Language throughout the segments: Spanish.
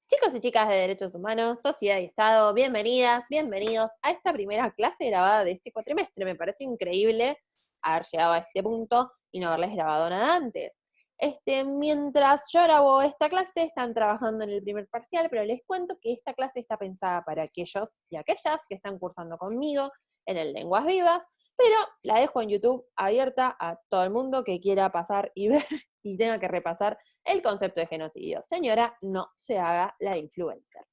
Chicos y chicas de Derechos Humanos, Sociedad y Estado, bienvenidas, bienvenidos a esta primera clase grabada de este cuatrimestre. Me parece increíble haber llegado a este punto y no haberles grabado nada antes. Mientras yo grabo esta clase, están trabajando en el primer parcial, pero les cuento que esta clase está pensada para aquellos y aquellas que están cursando conmigo en el Lenguas Vivas, pero la dejo en YouTube abierta a todo el mundo que quiera pasar y ver y tenga que repasar el concepto de genocidio. Señora, no se haga la influencer.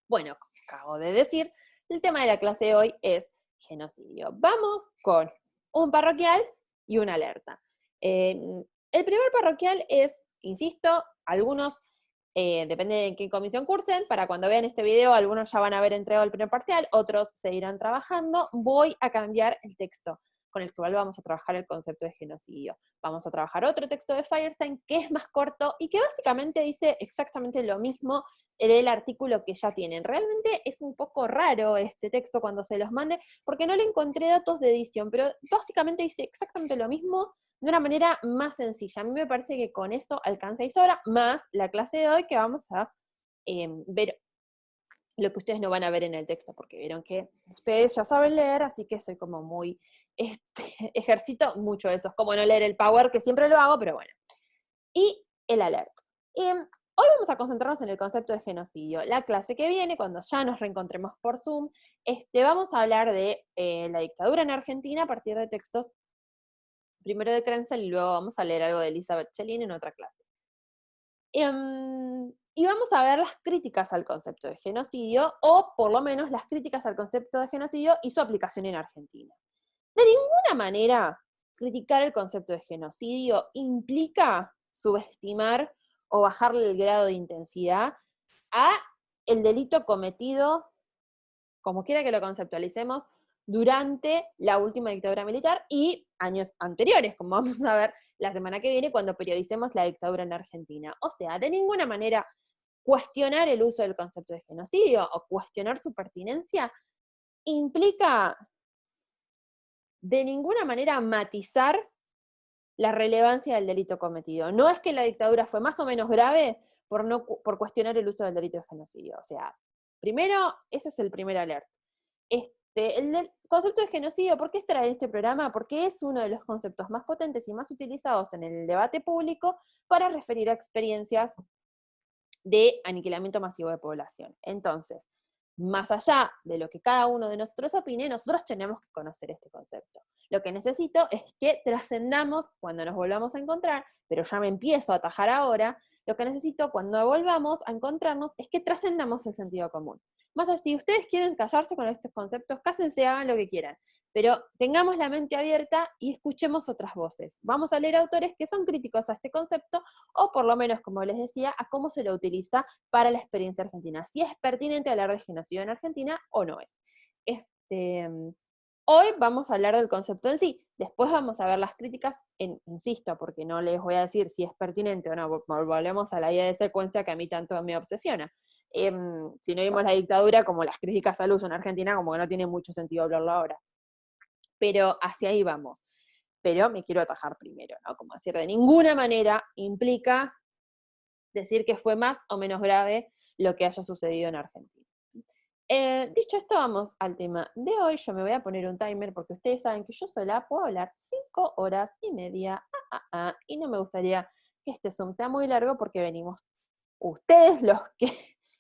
Bueno, como acabo de decir, el tema de la clase de hoy es genocidio. Vamos con un parroquial y una alerta. El primer parroquial es, insisto, algunos, depende de qué comisión cursen, para cuando vean este video, algunos ya van a haber entregado el primer parcial, otros seguirán trabajando. Voy a cambiar el texto con el cual vamos a trabajar el concepto de genocidio. Vamos a trabajar otro texto de Firestein que es más corto y que básicamente dice exactamente lo mismo del artículo que ya tienen. Realmente es un poco raro este texto cuando se los mande, porque no le encontré datos de edición, pero básicamente dice exactamente lo mismo de una manera más sencilla. A mí me parece que con eso alcanza y sobra, más la clase de hoy que vamos a ver lo que ustedes no van a ver en el texto, porque vieron que ustedes ya saben leer, así que soy como muy, ejercito mucho eso, es como no leer el Power, que siempre lo hago, pero bueno. Y el alert. Hoy vamos a concentrarnos en el concepto de genocidio. La clase que viene, cuando ya nos reencontremos por Zoom, vamos a hablar de la dictadura en Argentina a partir de textos, primero de Krenzel y luego vamos a leer algo de Elizabeth Chelin en otra clase. Y vamos a ver las críticas al concepto de genocidio, o por lo menos las críticas al concepto de genocidio y su aplicación en Argentina. De ninguna manera, criticar el concepto de genocidio implica subestimar o bajarle el grado de intensidad a el delito cometido, como quiera que lo conceptualicemos, durante la última dictadura militar y años anteriores, como vamos a ver la semana que viene cuando periodicemos la dictadura en Argentina. O sea, de ninguna manera cuestionar el uso del concepto de genocidio o cuestionar su pertinencia implica de ninguna manera matizar la relevancia del delito cometido. No es que la dictadura fue más o menos grave por cuestionar el uso del delito de genocidio. O sea, primero, ese es el primer alerta. El concepto de genocidio, ¿por qué estará en este programa? Porque es uno de los conceptos más potentes y más utilizados en el debate público para referir a experiencias de aniquilamiento masivo de población. Entonces, más allá de lo que cada uno de nosotros opine, nosotros tenemos que conocer este concepto. Lo que necesito es que trascendamos cuando nos volvamos a encontrar, pero ya me empiezo a atajar ahora, lo que necesito cuando volvamos a encontrarnos es que trascendamos el sentido común. Más allá, si ustedes quieren casarse con estos conceptos, cásense, hagan lo que quieran, pero tengamos la mente abierta y escuchemos otras voces. Vamos a leer autores que son críticos a este concepto, o por lo menos, como les decía, a cómo se lo utiliza para la experiencia argentina, si es pertinente hablar de genocidio en Argentina o no es. Hoy vamos a hablar del concepto en sí, después vamos a ver las críticas, insisto, porque no les voy a decir si es pertinente o no, volvemos a la idea de secuencia que a mí tanto me obsesiona. Si no vimos la dictadura, como las críticas al uso en Argentina, como que no tiene mucho sentido hablarlo ahora. Pero hacia ahí vamos. Pero me quiero atajar primero, ¿no? Como decir, de ninguna manera implica decir que fue más o menos grave lo que haya sucedido en Argentina. Dicho esto, vamos al tema de hoy. Yo me voy a poner un timer porque ustedes saben que yo sola puedo hablar 5 horas y media, y no me gustaría que este Zoom sea muy largo porque venimos ustedes los que,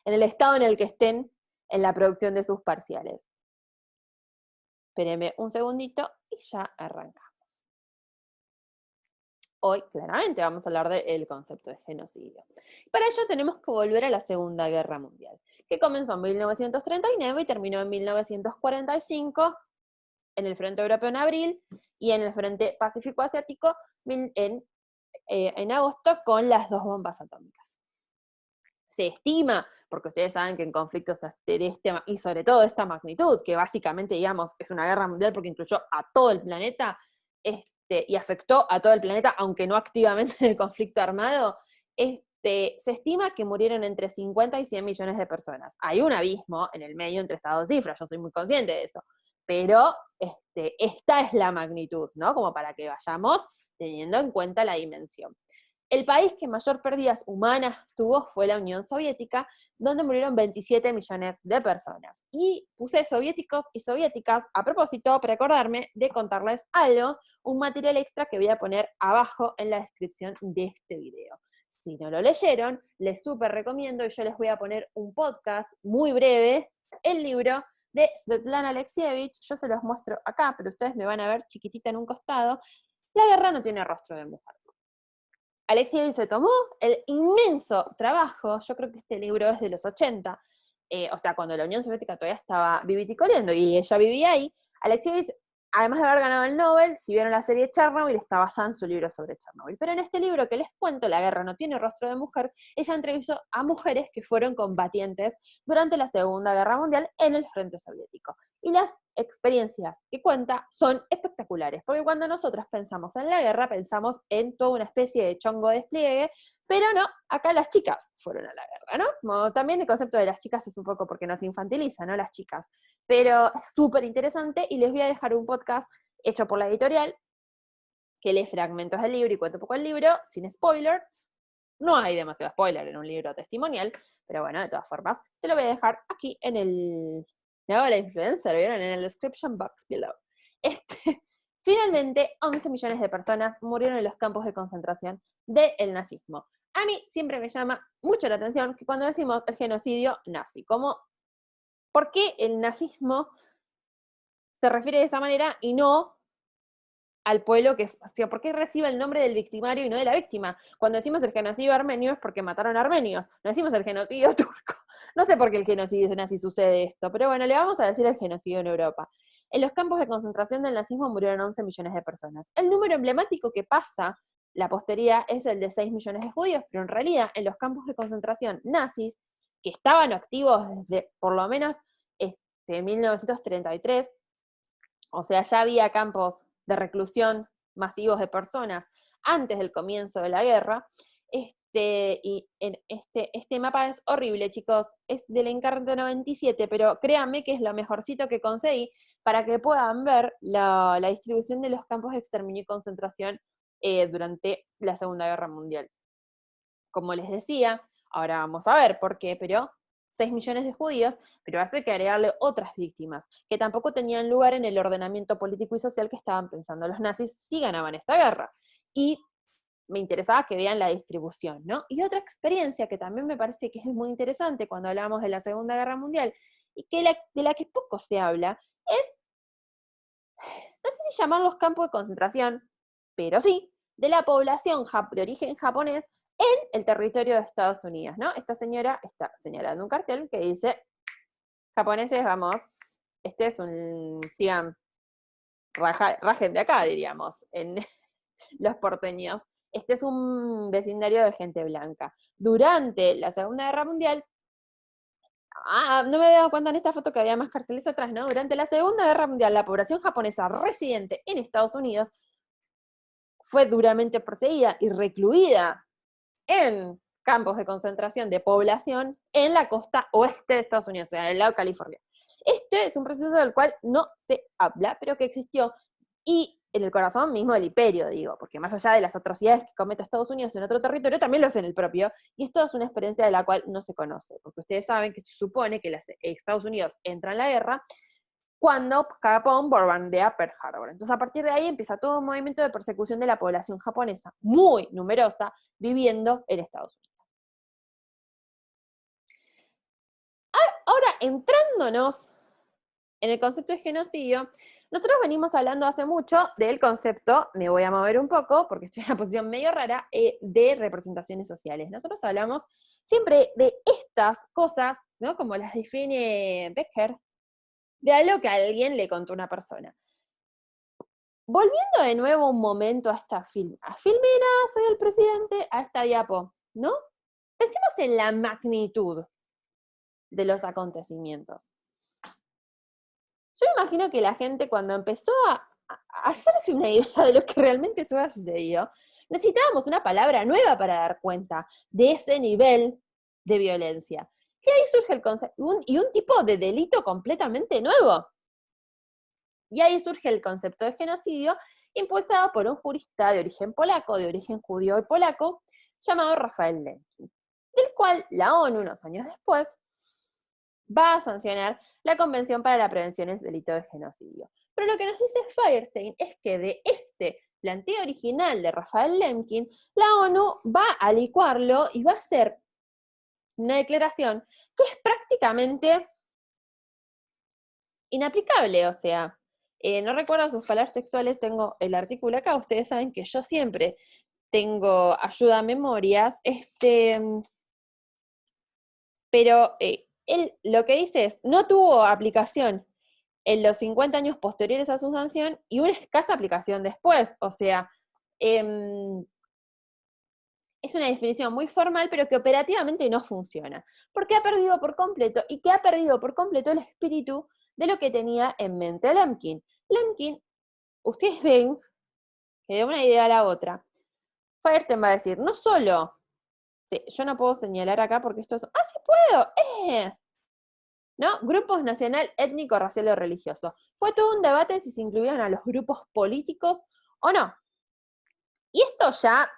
en el estado en el que estén en la producción de sus parciales. Espérenme un segundito y ya arrancamos. Hoy, claramente, vamos a hablar del concepto de genocidio. Para ello tenemos que volver a la Segunda Guerra Mundial, que comenzó en 1939 y terminó en 1945 en el Frente Europeo en abril y en el Frente Pacífico Asiático en agosto con las 2 bombas atómicas. Se estima, porque ustedes saben que en conflictos y sobre todo de esta magnitud, que básicamente, digamos, es una guerra mundial porque incluyó a todo el planeta, y afectó a todo el planeta, aunque no activamente en el conflicto armado, se estima que murieron entre 50 y 100 millones de personas. Hay un abismo en el medio entre estas dos cifras, yo soy muy consciente de eso, pero esta es la magnitud, ¿no? Como para que vayamos teniendo en cuenta la dimensión. El país que mayor pérdidas humanas tuvo fue la Unión Soviética, donde murieron 27 millones de personas. Y puse soviéticos y soviéticas a propósito para acordarme de contarles algo, un material extra que voy a poner abajo en la descripción de este video. Si no lo leyeron, les súper recomiendo, y yo les voy a poner un podcast muy breve, el libro de Svetlana Alexievich. Yo se los muestro acá, pero ustedes me van a ver chiquitita en un costado. La guerra no tiene rostro de mujer. Alexievich se tomó el inmenso trabajo, yo creo que este libro es de los 80, o sea, cuando la Unión Soviética todavía estaba viviticoleando y ella vivía ahí. Alexievich, además de haber ganado el Nobel, si vieron la serie Chernobyl, está basada en su libro sobre Chernobyl. Pero en este libro que les cuento, La guerra no tiene rostro de mujer, ella entrevistó a mujeres que fueron combatientes durante la Segunda Guerra Mundial en el frente soviético. Y las experiencias que cuenta son espectaculares, porque cuando nosotros pensamos en la guerra, pensamos en toda una especie de chongo despliegue, pero no, acá las chicas fueron a la guerra, ¿no? Como también el concepto de las chicas es un poco porque nos infantiliza, ¿no? Las chicas. Pero es súper interesante y les voy a dejar un podcast hecho por la editorial que lee fragmentos del libro y cuenta un poco el libro, sin spoilers. No hay demasiado spoiler en un libro testimonial, pero bueno, de todas formas, se lo voy a dejar aquí en el... Me hago la influencer, ¿vieron? En el description box below. Finalmente, 11 millones de personas murieron en los campos de concentración del nazismo. A mí siempre me llama mucho la atención que cuando decimos el genocidio nazi, como, ¿por qué el nazismo se refiere de esa manera y no al pueblo que, o sea, ¿por qué recibe el nombre del victimario y no de la víctima? Cuando decimos el genocidio armenio es porque mataron a armenios, no decimos el genocidio turco. No sé por qué el genocidio nazi sucede esto, pero bueno, le vamos a decir el genocidio en Europa. En los campos de concentración del nazismo murieron 11 millones de personas. El número emblemático que pasa la posteridad es el de 6 millones de judíos, pero en realidad en los campos de concentración nazis, que estaban activos desde por lo menos 1933, o sea, ya había campos de reclusión masivos de personas antes del comienzo de la guerra. Y en este mapa es horrible, chicos, es del Encarta 97, pero créanme que es lo mejorcito que conseguí para que puedan ver la distribución de los campos de exterminio y concentración durante la Segunda Guerra Mundial. Como les decía, ahora vamos a ver por qué, pero 6 millones de judíos, pero hace que agregarle otras víctimas, que tampoco tenían lugar en el ordenamiento político y social que estaban pensando los nazis si ganaban esta guerra. Y me interesaba que vean la distribución, ¿no? Y otra experiencia que también me parece que es muy interesante cuando hablamos de la Segunda Guerra Mundial, y que de la que poco se habla, es, no sé si llamarlos campos de concentración, pero sí, de la población de origen japonés en el territorio de Estados Unidos, ¿no? Esta señora está señalando un cartel que dice, japoneses, vamos, este es un, sigan, rajen de acá, diríamos, en los porteños. Este es un vecindario de gente blanca. Durante la Segunda Guerra Mundial, no me había dado cuenta en esta foto que había más carteles atrás, ¿no? Durante la Segunda Guerra Mundial, la población japonesa residente en Estados Unidos fue duramente perseguida y recluida en campos de concentración de población en la costa oeste de Estados Unidos, o sea, en el lado de California. Este es un proceso del cual no se habla, pero que existió, y en el corazón mismo del imperio, digo, porque más allá de las atrocidades que comete Estados Unidos en otro territorio, también lo hace en el propio, y esto es una experiencia de la cual no se conoce, porque ustedes saben que se supone que Estados Unidos entra en la guerra cuando Japón bombardea Pearl Harbor. Entonces, a partir de ahí empieza todo un movimiento de persecución de la población japonesa, muy numerosa, viviendo en Estados Unidos. Ahora, entrándonos en el concepto de genocidio, nosotros venimos hablando hace mucho del concepto, me voy a mover un poco, porque estoy en una posición medio rara, de representaciones sociales. Nosotros hablamos siempre de estas cosas, ¿no? Como las define Becker, de algo que a alguien le contó una persona. Volviendo de nuevo un momento a esta filmina, soy el presidente, a esta diapo, ¿no? Pensemos en la magnitud de los acontecimientos. Yo me imagino que la gente cuando empezó a hacerse una idea de lo que realmente había sucedido, necesitábamos una palabra nueva para dar cuenta de ese nivel de violencia. Y ahí surge el concepto, y un tipo de delito completamente nuevo. Y ahí surge el concepto de genocidio, impulsado por un jurista de origen polaco, de origen judío y polaco, llamado Rafael Lemkin, del cual la ONU, unos años después, va a sancionar la Convención para la Prevención del Delito de Genocidio. Pero lo que nos dice Firestein es que de este planteo original de Rafael Lemkin, la ONU va a licuarlo y va a hacer una declaración que es prácticamente inaplicable, o sea, no recuerdo sus palabras textuales, tengo el artículo acá, ustedes saben que yo siempre tengo ayuda a memorias, pero él lo que dice es, no tuvo aplicación en los 50 años posteriores a su sanción y una escasa aplicación después, o sea, es una definición muy formal, pero que operativamente no funciona, porque ha perdido por completo, y que ha perdido por completo el espíritu de lo que tenía en mente Lemkin. Lemkin, ustedes ven que de una idea a la otra, Firestein va a decir, no solo, sí, yo no puedo señalar acá porque esto es, sí puedo, ¿no? Grupos nacional, étnico, racial o religioso. Fue todo un debate si se incluían a los grupos políticos o no. Y esto ya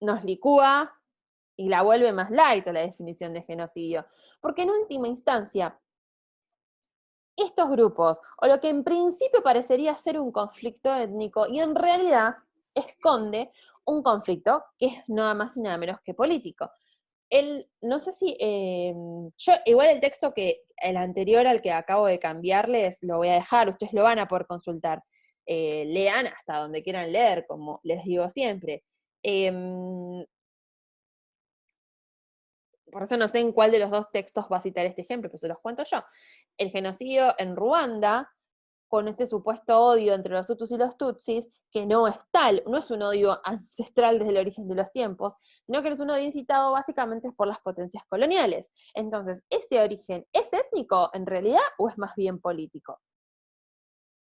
nos licúa y la vuelve más light a la definición de genocidio. Porque en última instancia, estos grupos, o lo que en principio parecería ser un conflicto étnico, y en realidad esconde un conflicto que es nada más y nada menos que político. No sé si, yo igual el texto que el anterior al que acabo de cambiarles lo voy a dejar, ustedes lo van a poder consultar. Lean hasta donde quieran leer, como les digo siempre. Por eso no sé en cuál de los dos textos va a citar este ejemplo, pero se los cuento yo. El genocidio en Ruanda, con este supuesto odio entre los Hutus y los Tutsis, que no es tal, no es un odio ancestral desde el origen de los tiempos, sino que es un odio incitado básicamente por las potencias coloniales. Entonces, ¿ese origen es étnico en realidad o es más bien político?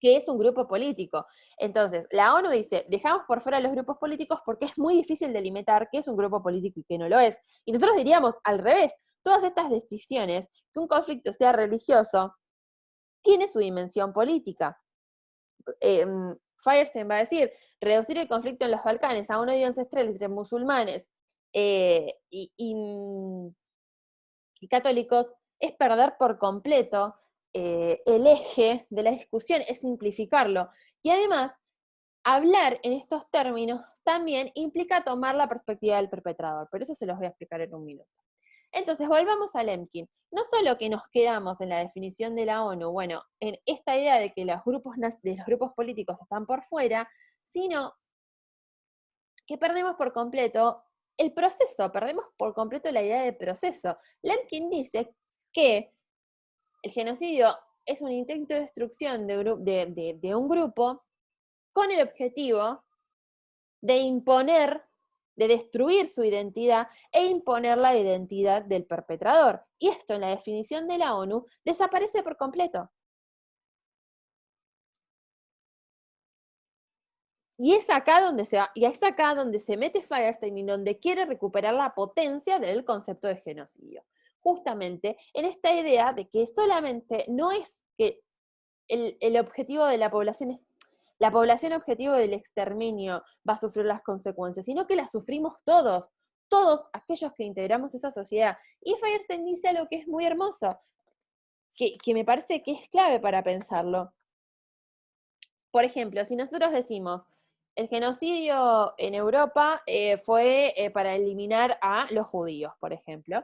Que es un grupo político. Entonces, la ONU dice, dejamos por fuera los grupos políticos porque es muy difícil delimitar qué es un grupo político y qué no lo es. Y nosotros diríamos al revés, todas estas decisiones, que un conflicto sea religioso, tiene su dimensión política. Firestein va a decir, reducir el conflicto en los Balcanes a un odio ancestral entre musulmanes y católicos es perder por completo el eje de la discusión, es simplificarlo. Y además, hablar en estos términos también implica tomar la perspectiva del perpetrador, pero eso se los voy a explicar en un minuto. Entonces, volvamos a Lemkin. No solo que nos quedamos en la definición de la ONU, bueno, en esta idea de que los grupos políticos están por fuera, sino que perdemos por completo el proceso, perdemos por completo la idea de proceso. Lemkin dice que el genocidio es un intento de destrucción de un grupo con el objetivo de imponer, de destruir su identidad e imponer la identidad del perpetrador. Y esto en la definición de la ONU desaparece por completo. Y es acá donde se mete Firestein y donde quiere recuperar la potencia del concepto de genocidio. Justamente en esta idea de que solamente no es que el objetivo de la población objetivo del exterminio va a sufrir las consecuencias, sino que las sufrimos todos aquellos que integramos esa sociedad. Y Firestein dice algo que es muy hermoso, que me parece que es clave para pensarlo. Por ejemplo, si nosotros decimos, el genocidio en Europa fue para eliminar a los judíos, por ejemplo,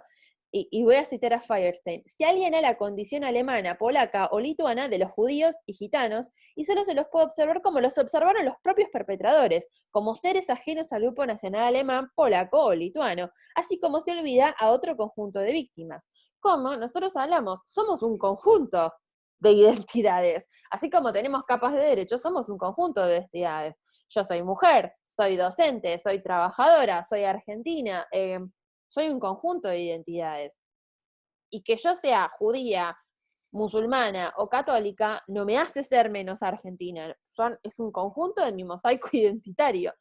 y voy a citar a Firestein, se aliena la condición alemana, polaca o lituana de los judíos y gitanos, y solo se los puede observar como los observaron los propios perpetradores, como seres ajenos al grupo nacional alemán, polaco o lituano, así como se olvida a otro conjunto de víctimas. Como nosotros hablamos, somos un conjunto de identidades. Así como tenemos capas de derechos, somos un conjunto de identidades. Yo soy mujer, soy docente, soy trabajadora, soy argentina, soy un conjunto de identidades. Y que yo sea judía, musulmana o católica no me hace ser menos argentina. Es un conjunto de mi mosaico identitario.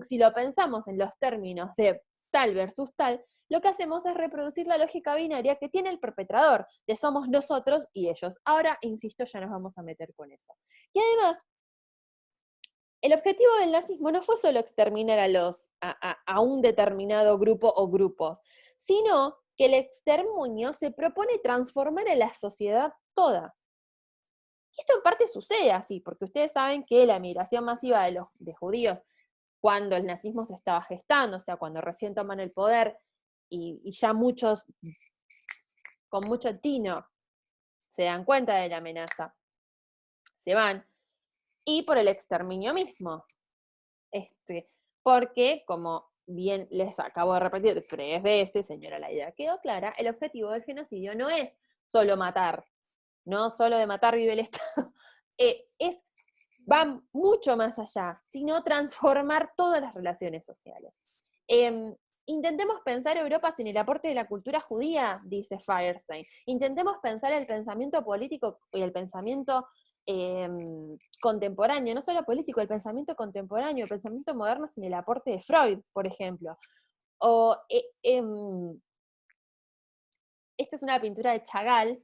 Si lo pensamos en los términos de tal versus tal, lo que hacemos es reproducir la lógica binaria que tiene el perpetrador, de somos nosotros y ellos. Ahora, insisto, ya nos vamos a meter con eso. Y además, El objetivo del nazismo no fue solo exterminar a un determinado grupo o grupos, sino que el exterminio se propone transformar a la sociedad toda. Esto en parte sucede así, porque ustedes saben que la migración masiva de judíos, cuando el nazismo se estaba gestando, o sea, cuando recién toman el poder y ya muchos con mucho tino se dan cuenta de la amenaza, se van, y por el exterminio mismo. Porque, como bien les acabo de repetir 3 veces, señora, la idea quedó clara, el objetivo del genocidio no es solo matar, no solo de matar vive el Estado, va mucho más allá, sino transformar todas las relaciones sociales. Intentemos pensar Europa sin el aporte de la cultura judía, dice Firestein. Intentemos pensar el pensamiento político y el pensamiento contemporáneo, no solo político, el pensamiento contemporáneo, el pensamiento moderno sin el aporte de Freud, por ejemplo. O, esta es una pintura de Chagall,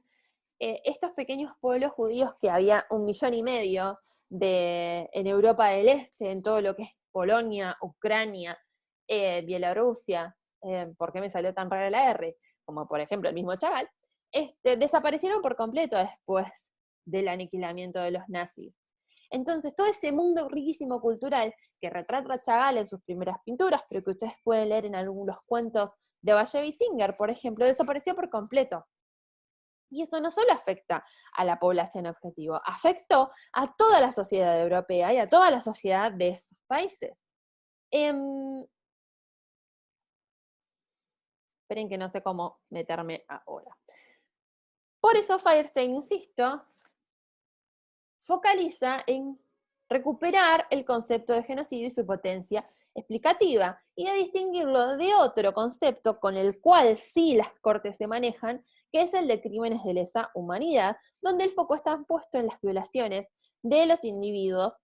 estos pequeños pueblos judíos que había 1,5 millones en Europa del Este, en todo lo que es Polonia, Ucrania, Bielorrusia, ¿por qué me salió tan rara la R? Como por ejemplo el mismo Chagall, desaparecieron por completo después del aniquilamiento de los nazis. Entonces, todo ese mundo riquísimo cultural que retrata Chagall en sus primeras pinturas, pero que ustedes pueden leer en algunos cuentos de Valle Singer, por ejemplo, desapareció por completo. Y eso no solo afecta a la población objetivo, afectó a toda la sociedad europea y a toda la sociedad de esos países. Esperen que no sé cómo meterme ahora. Por eso Firestein, insisto, focaliza en recuperar el concepto de genocidio y su potencia explicativa, y a distinguirlo de otro concepto con el cual sí las cortes se manejan, que es el de crímenes de lesa humanidad, donde el foco está puesto en las violaciones de los individuos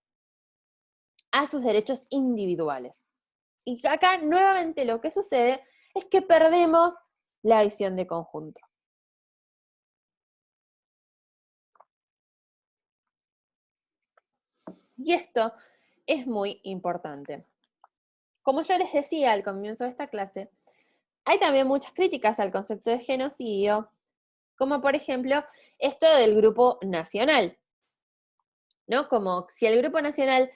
a sus derechos individuales. Y acá nuevamente lo que sucede es que perdemos la visión de conjunto. Y esto es muy importante. Como yo les decía al comienzo de esta clase, hay también muchas críticas al concepto de genocidio, como por ejemplo esto del grupo nacional, ¿no? Como si el grupo nacional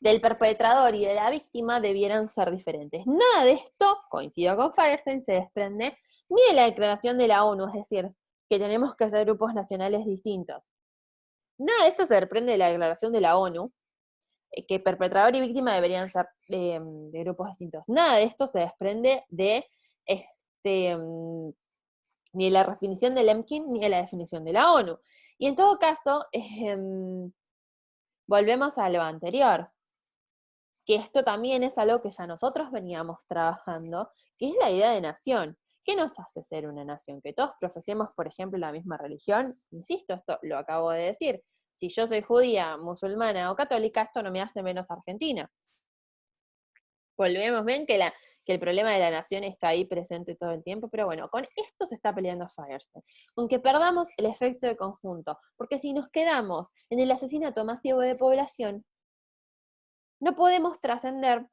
del perpetrador y de la víctima debieran ser diferentes. Nada de esto, coincido con Firestein, se desprende ni de la declaración de la ONU, es decir, que tenemos que ser grupos nacionales distintos. Nada de esto se desprende de la declaración de la ONU, que perpetrador y víctima deberían ser de grupos distintos. Nada de esto se desprende de ni de la definición del EMKIN ni de la definición de la ONU. Y en todo caso, volvemos a lo anterior, que esto también es algo que ya nosotros veníamos trabajando, que es la idea de nación. ¿Qué nos hace ser una nación? Que todos profesemos, por ejemplo, la misma religión. Insisto, esto lo acabo de decir. Si yo soy judía, musulmana o católica, esto no me hace menos argentina. Volvemos, ven que el problema de la nación está ahí presente todo el tiempo, pero bueno, con esto se está peleando Firestein, con que perdamos el efecto de conjunto, porque si nos quedamos en el asesinato masivo de población, no podemos trascender,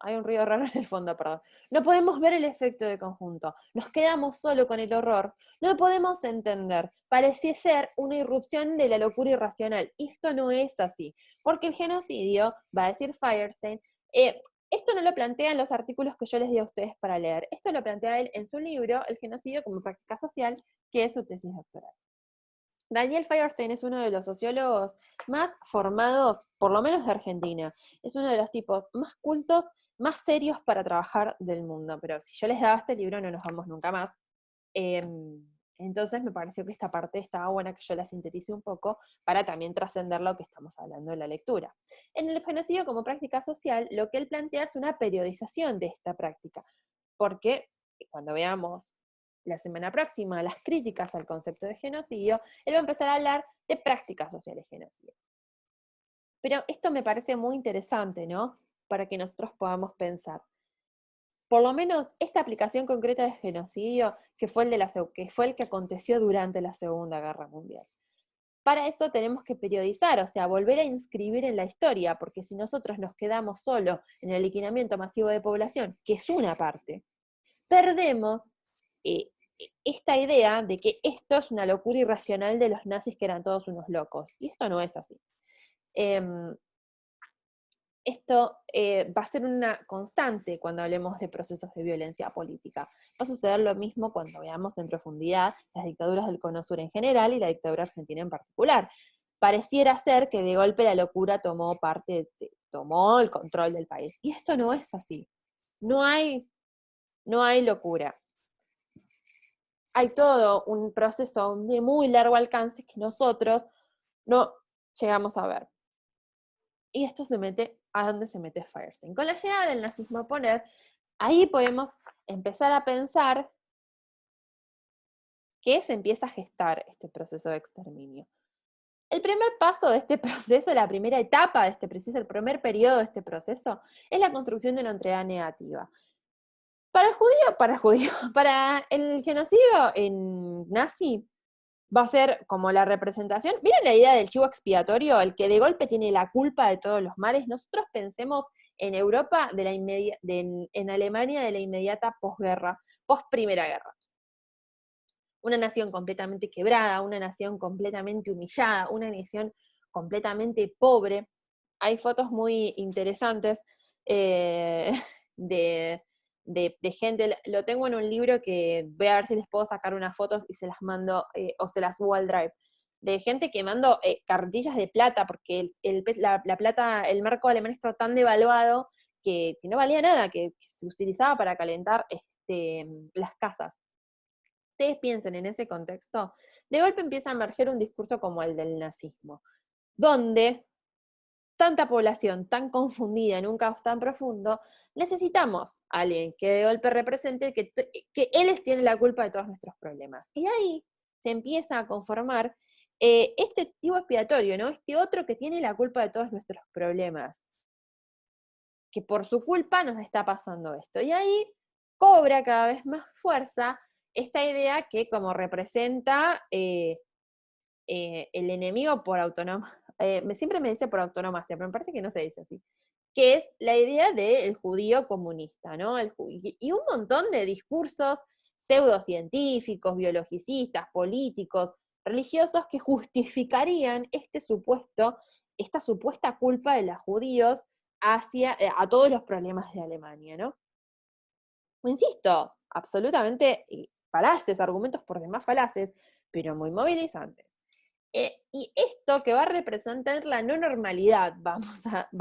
hay un ruido raro en el fondo, perdón, no podemos ver el efecto de conjunto, nos quedamos solo con el horror, no podemos entender, parece ser una irrupción de la locura irracional, y esto no es así, porque el genocidio, va a decir Firestein, esto no lo plantea en los artículos que yo les di a ustedes para leer, esto lo plantea él en su libro, El genocidio como práctica social, que es su tesis doctoral. Daniel Firestein es uno de los sociólogos más formados, por lo menos de Argentina. Es uno de los tipos más cultos, más serios para trabajar del mundo. Pero si yo les daba este libro, no nos vamos nunca más. Entonces me pareció que esta parte estaba buena que yo la sintetice un poco para también trascender lo que estamos hablando en la lectura. En el genocidio como práctica social, lo que él plantea es una periodización de esta práctica, porque cuando veamos la semana próxima las críticas al concepto de genocidio, él va a empezar a hablar de prácticas sociales genocidas. Pero esto me parece muy interesante, ¿no? Para que nosotros podamos pensar. Por lo menos esta aplicación concreta de genocidio, que fue el que aconteció durante la Segunda Guerra Mundial. Para eso tenemos que periodizar, o sea, volver a inscribir en la historia, porque si nosotros nos quedamos solo en el liquidamiento masivo de población, que es una parte, perdemos esta idea de que esto es una locura irracional de los nazis que eran todos unos locos. Y esto no es así. Esto va a ser una constante cuando hablemos de procesos de violencia política. Va a suceder lo mismo cuando veamos en profundidad las dictaduras del Cono Sur en general y la dictadura argentina en particular. Pareciera ser que de golpe la locura tomó el control del país. Y esto no es así. No hay locura. Hay todo un proceso de muy largo alcance que nosotros no llegamos a ver. Y esto se mete a dónde se mete Feuerstein. Con la llegada del nazismo a poder, ahí podemos empezar a pensar que se empieza a gestar este proceso de exterminio. El primer paso de este proceso, la primera etapa de este proceso, el primer periodo de este proceso, es la construcción de una entrega negativa. Para el judío, para el genocidio en nazi, va a ser como la representación. ¿Vieron la idea del chivo expiatorio? El que de golpe tiene la culpa de todos los males. Nosotros pensemos en Europa, en Alemania de la inmediata posguerra, post-primera guerra. Una nación completamente quebrada, una nación completamente humillada, una nación completamente pobre. Hay fotos muy interesantes de gente, lo tengo en un libro que voy a ver si les puedo sacar unas fotos y se las mando, o se las subo al Drive, de gente quemando cartillas de plata, porque la plata, el marco alemán está tan devaluado que no valía nada, que se utilizaba para calentar las casas. Ustedes piensen en ese contexto, de golpe empieza a emerger un discurso como el del nazismo, donde tanta población tan confundida en un caos tan profundo, necesitamos a alguien que de golpe represente que él tiene la culpa de todos nuestros problemas. Y ahí se empieza a conformar este chivo expiatorio, ¿no? Este otro que tiene la culpa de todos nuestros problemas, que por su culpa nos está pasando esto. Y ahí cobra cada vez más fuerza esta idea que como representa el enemigo por autonomía, siempre me dice por autonomasia, pero me parece que no se dice así, que es la idea del judío comunista, ¿no? Y un montón de discursos pseudocientíficos, biologicistas, políticos, religiosos que justificarían esta supuesta culpa de los judíos a todos los problemas de Alemania, ¿no? Insisto, absolutamente falaces, argumentos por demás falaces, pero muy movilizantes. Y esto que va a representar la no normalidad, va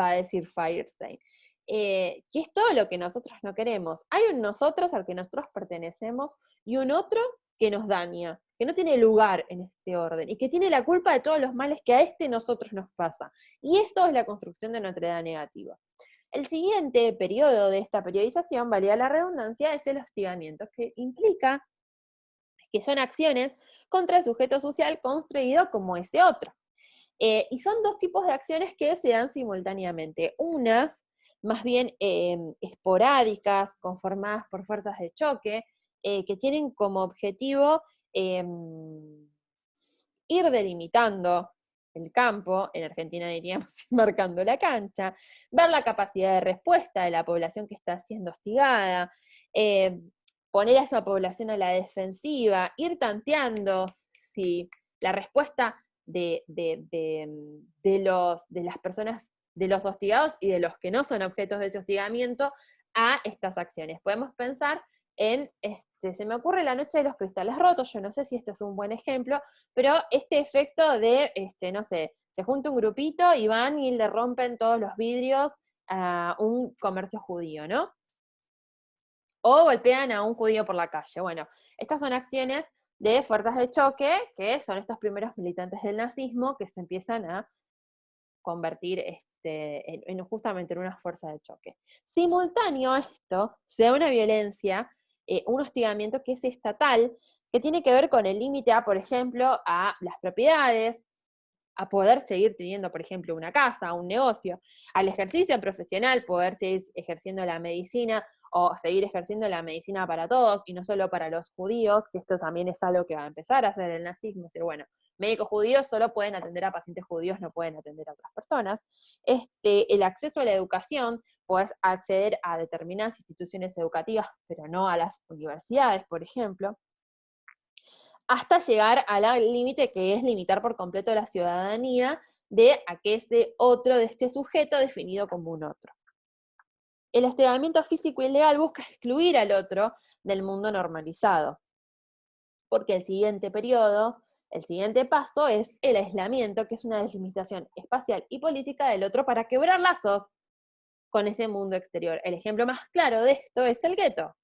a decir Feuerstein, que es todo lo que nosotros no queremos. Hay un nosotros al que nosotros pertenecemos y un otro que nos daña, que no tiene lugar en este orden y que tiene la culpa de todos los males que a nosotros nos pasa. Y esto es la construcción de una entrega negativa. El siguiente periodo de esta periodización, valida la redundancia, es el hostigamiento, que implica que son acciones contra el sujeto social construido como ese otro. Y son dos tipos de acciones que se dan simultáneamente. Unas más bien esporádicas, conformadas por fuerzas de choque, que tienen como objetivo ir delimitando el campo, en Argentina diríamos marcando la cancha, ver la capacidad de respuesta de la población que está siendo hostigada, poner a esa población a la defensiva, ir tanteando si la respuesta de las personas, de los hostigados y de los que no son objetos de ese hostigamiento a estas acciones. Podemos pensar en, se me ocurre la noche de los cristales rotos, yo no sé si este es un buen ejemplo, pero este efecto de, no sé, se junta un grupito y van y le rompen todos los vidrios a un comercio judío, ¿no? O golpean a un judío por la calle. Bueno, estas son acciones de fuerzas de choque, que son estos primeros militantes del nazismo que se empiezan a convertir justamente en una fuerza de choque. Simultáneo a esto, se da una violencia, un hostigamiento que es estatal, que tiene que ver con el límite a, por ejemplo, a las propiedades, a poder seguir teniendo, por ejemplo, una casa, un negocio, al ejercicio profesional, poder seguir ejerciendo la medicina o seguir ejerciendo la medicina para todos y no solo para los judíos, que esto también es algo que va a empezar a hacer el nazismo, es decir, bueno, médicos judíos solo pueden atender a pacientes judíos, no pueden atender a otras personas. El acceso a la educación, puedes acceder a determinadas instituciones educativas, pero no a las universidades, por ejemplo, hasta llegar al límite que es limitar por completo la ciudadanía de aquel otro, de este sujeto definido como un otro. El hostigamiento físico ilegal busca excluir al otro del mundo normalizado, porque el siguiente paso es el aislamiento, que es una delimitación espacial y política del otro para quebrar lazos con ese mundo exterior. El ejemplo más claro de esto es el gueto.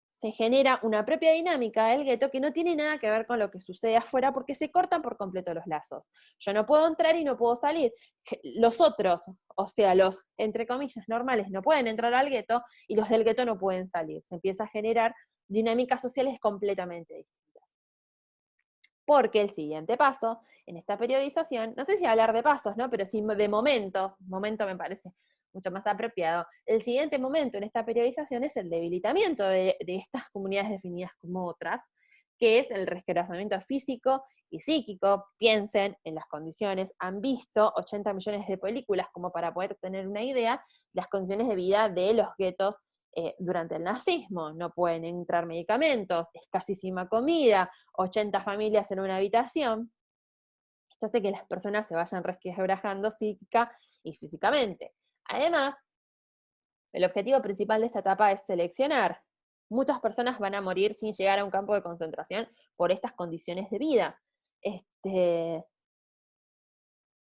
Se genera una propia dinámica del gueto que no tiene nada que ver con lo que sucede afuera porque se cortan por completo los lazos. Yo no puedo entrar y no puedo salir. Los otros, o sea, los, entre comillas, normales, no pueden entrar al gueto y los del gueto no pueden salir. Se empieza a generar dinámicas sociales completamente distintas. Porque el siguiente paso en esta periodización, no sé si hablar de pasos, ¿no? Pero sí de momento me parece mucho más apropiado. El siguiente momento en esta periodización es el debilitamiento de estas comunidades definidas como otras, que es el resquebrajamiento físico y psíquico. Piensen en las condiciones, han visto 80 millones de películas como para poder tener una idea de las condiciones de vida de los guetos durante el nazismo. No pueden entrar medicamentos, escasísima comida, 80 familias en una habitación. Esto hace que las personas se vayan resquebrajando psíquica y físicamente. Además, el objetivo principal de esta etapa es seleccionar. Muchas personas van a morir sin llegar a un campo de concentración por estas condiciones de vida.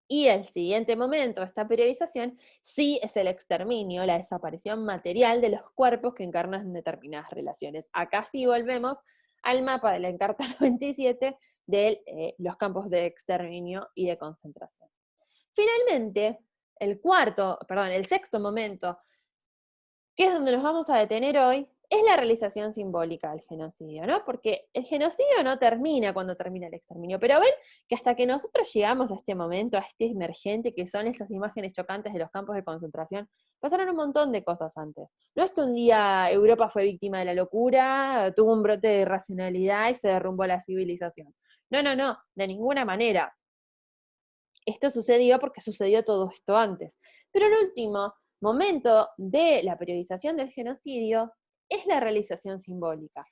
Y el siguiente momento de esta periodización sí es el exterminio, la desaparición material de los cuerpos que encarnan determinadas relaciones. Acá sí volvemos al mapa de la Encarta 97 de los campos de exterminio y de concentración. Finalmente, el sexto momento, que es donde nos vamos a detener hoy, es la realización simbólica del genocidio, ¿no? Porque el genocidio no termina cuando termina el exterminio, pero ven que hasta que nosotros llegamos a este momento, a este emergente, que son esas imágenes chocantes de los campos de concentración, pasaron un montón de cosas antes. No es que un día Europa fue víctima de la locura, tuvo un brote de irracionalidad y se derrumbó la civilización. No, de ninguna manera. Esto sucedió porque sucedió todo esto antes. Pero el último momento de la periodización del genocidio es la realización simbólica.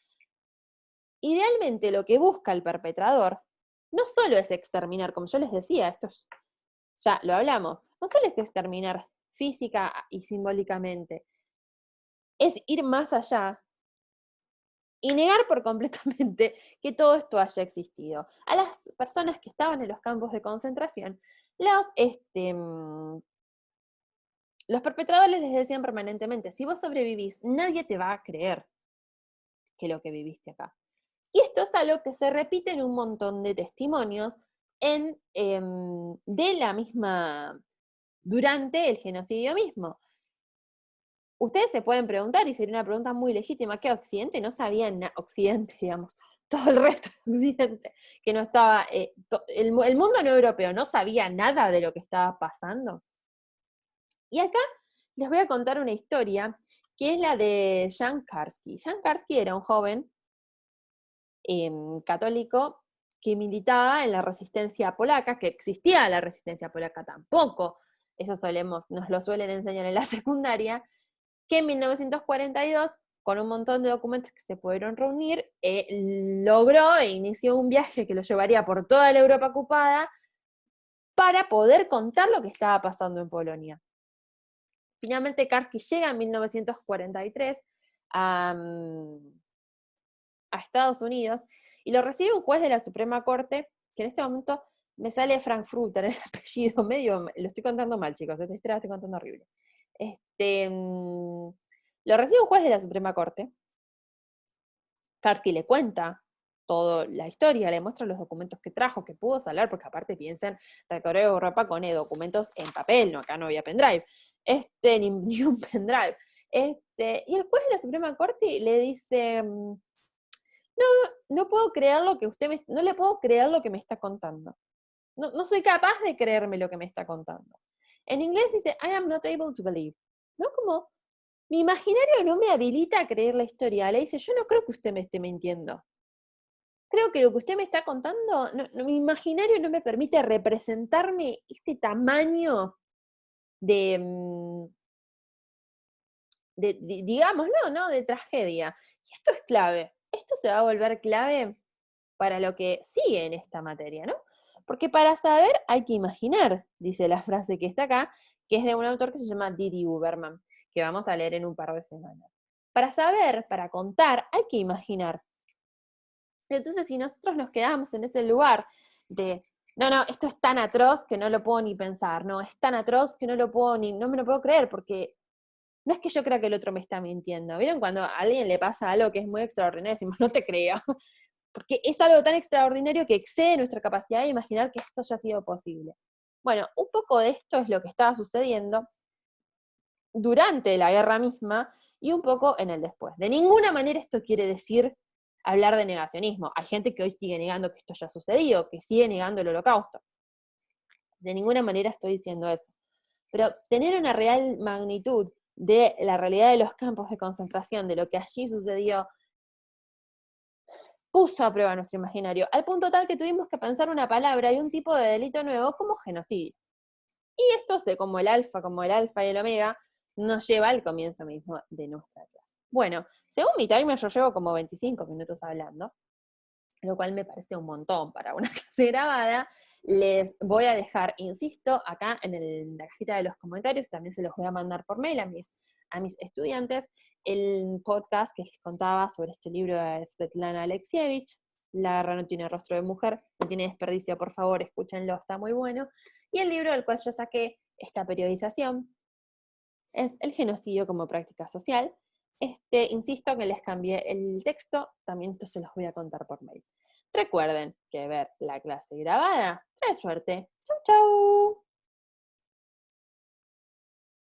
Idealmente lo que busca el perpetrador no solo es exterminar, como yo les decía, ya lo hablamos, no solo es exterminar física y simbólicamente, es ir más allá y negar por completamente que todo esto haya existido. A las personas que estaban en los campos de concentración, los perpetradores les decían permanentemente, si vos sobrevivís, nadie te va a creer que lo que viviste acá. Y esto es algo que se repite en un montón de testimonios durante el genocidio mismo. Ustedes se pueden preguntar, y sería una pregunta muy legítima, ¿qué Occidente no sabía nada? Occidente, digamos, todo el resto de Occidente, que no estaba, el mundo no europeo no sabía nada de lo que estaba pasando. Y acá les voy a contar una historia, que es la de Jan Karski. Jan Karski era un joven católico que militaba en la resistencia polaca, que existía la resistencia polaca tampoco, eso nos lo suelen enseñar en la secundaria, que en 1942, con un montón de documentos que se pudieron reunir, logró e inició un viaje que lo llevaría por toda la Europa ocupada para poder contar lo que estaba pasando en Polonia. Finalmente Karski llega en 1943 a Estados Unidos y lo recibe un juez de la Suprema Corte, que en este momento me sale Frankfurter el apellido, lo estoy contando mal, chicos, esta historia la estoy contando horrible. Lo recibe un juez de la Suprema Corte. Karski le cuenta toda la historia, le muestra los documentos que trajo, que pudo salir, porque aparte piensen, recorrió Europa con documentos en papel, no, acá no había pendrive, ni un pendrive. Y el juez de la Suprema Corte le dice, no puedo creer lo que no le puedo creer lo que me está contando. No soy capaz de creerme lo que me está contando. En inglés dice, I am not able to believe. ¿No? Como, Mi imaginario no me habilita a creer la historia. Le dice, yo no creo que usted me esté mintiendo. Creo que lo que usted me está contando, mi imaginario no me permite representarme este tamaño de, digamos, no, de tragedia. Y esto es clave. Esto se va a volver clave para lo que sigue en esta materia, ¿no? Porque para saber hay que imaginar, dice la frase que está acá, que es de un autor que se llama Didi Uberman, que vamos a leer en un par de semanas. Para saber, para contar, hay que imaginar. Entonces, si nosotros nos quedamos en ese lugar de, no, esto es tan atroz que no lo puedo ni pensar, no, es tan atroz que no me lo puedo creer, porque no es que yo crea que el otro me está mintiendo. ¿Vieron cuando a alguien le pasa algo que es muy extraordinario? Decimos, no te creo. Porque es algo tan extraordinario que excede nuestra capacidad de imaginar que esto haya sido posible. Bueno, un poco de esto es lo que estaba sucediendo durante la guerra misma y un poco en el después. De ninguna manera esto quiere decir hablar de negacionismo. Hay gente que hoy sigue negando que esto haya sucedido, que sigue negando el holocausto. De ninguna manera estoy diciendo eso. Pero tener una real magnitud de la realidad de los campos de concentración, de lo que allí sucedió, puso a prueba nuestro imaginario, al punto tal que tuvimos que pensar una palabra y un tipo de delito nuevo como genocidio. Y esto, como el alfa y el omega, nos lleva al comienzo mismo de nuestra clase. Bueno, según mi timer yo llevo como 25 minutos hablando, lo cual me parece un montón para una clase grabada. Les voy a dejar, insisto, acá en la cajita de los comentarios, también se los voy a mandar por mail a mis estudiantes, el podcast que les contaba sobre este libro de Svetlana Alexievich, La guerra no tiene rostro de mujer, no tiene desperdicio, por favor, escúchenlo, está muy bueno. Y el libro del cual yo saqué esta periodización es El genocidio como práctica social. Insisto que les cambié el texto, también esto se los voy a contar por mail. Recuerden que ver la clase grabada trae suerte. Chau, chau.